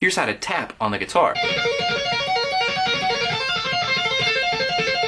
Here's how to tap on the guitar.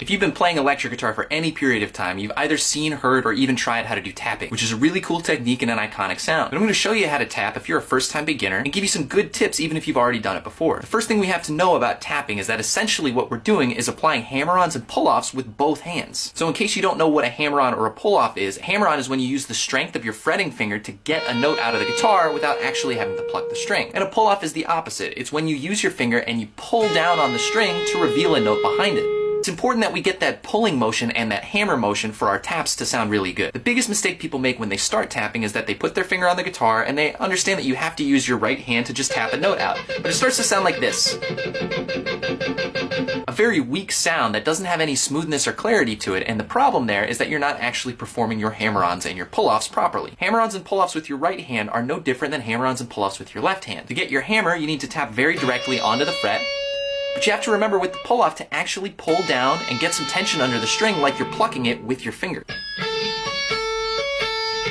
If you've been playing electric guitar for any period of time, you've either seen, heard, or even tried how to do tapping, which is a really cool technique and an iconic sound. But I'm going to show you how to tap if you're a first-time beginner and give you some good tips even if you've already done it before. The first thing we have to know about tapping is that essentially what we're doing is applying hammer-ons and pull-offs with both hands. So in case you don't know what a hammer-on or a pull-off is, a hammer-on is when you use the strength of your fretting finger to get a note out of the guitar without actually having to pluck the string. And a pull-off is the opposite. It's when you use your finger and you pull down on the string to reveal a note behind it. It's important that we get that pulling motion and that hammer motion for our taps to sound really good. The biggest mistake people make when they start tapping is that they put their finger on the guitar and they understand that you have to use your right hand to just tap a note out. But it starts to sound like this. A very weak sound that doesn't have any smoothness or clarity to it, and the problem there is that you're not actually performing your hammer-ons and your pull-offs properly. Hammer-ons and pull-offs with your right hand are no different than hammer-ons and pull-offs with your left hand. To get your hammer, you need to tap very directly onto the fret. But you have to remember with the pull-off to actually pull down and get some tension under the string like you're plucking it with your finger.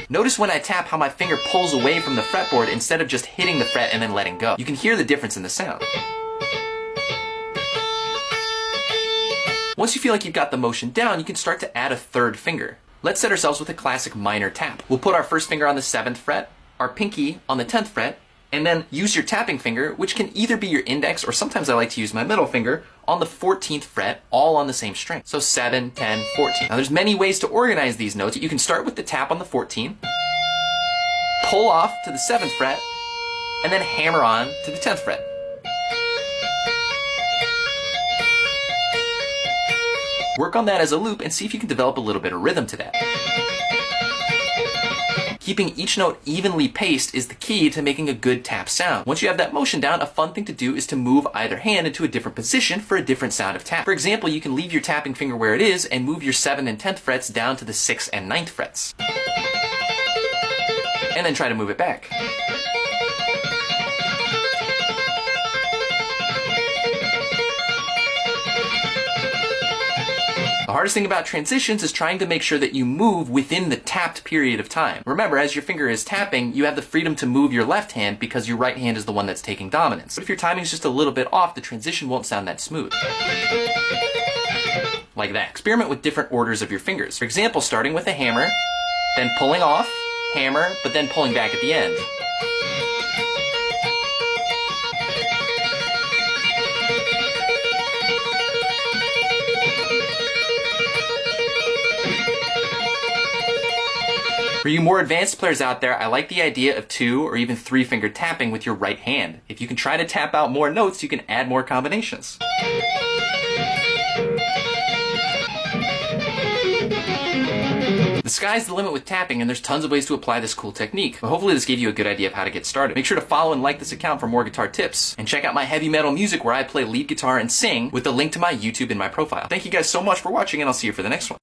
Notice when I tap how my finger pulls away from the fretboard instead of just hitting the fret and then letting go. You can hear the difference in the sound. Once you feel like you've got the motion down, you can start to add a third finger. Let's set ourselves with a classic minor tap. We'll put our first finger on the 7th fret, our pinky on the 10th fret, and then use your tapping finger, which can either be your index or sometimes I like to use my middle finger, on the 14th fret, all on the same string. So 7, 10, 14. Now there's many ways to organize these notes. You can start with the tap on the 14, pull off to the 7th fret, and then hammer on to the 10th fret. Work on that as a loop and see if you can develop a little bit of rhythm to that. Keeping each note evenly paced is the key to making a good tap sound. Once you have that motion down, a fun thing to do is to move either hand into a different position for a different sound of tap. For example, you can leave your tapping finger where it is and move your 7th and 10th frets down to the 6th and 9th frets. And then try to move it back. The hardest thing about transitions is trying to make sure that you move within the tapped period of time. Remember, as your finger is tapping, you have the freedom to move your left hand because your right hand is the one that's taking dominance. But if your timing is just a little bit off, the transition won't sound that smooth. Like that. Experiment with different orders of your fingers. For example, starting with a hammer, then pulling off, hammer, but then pulling back at the end. For you more advanced players out there, I like the idea of 2 or even 3 finger tapping with your right hand. If you can try to tap out more notes, you can add more combinations. The sky's the limit with tapping, and there's tons of ways to apply this cool technique. But hopefully this gave you a good idea of how to get started. Make sure to follow and like this account for more guitar tips, and check out my heavy metal music where I play lead guitar and sing with the link to my YouTube in my profile. Thank you guys so much for watching, and I'll see you for the next one.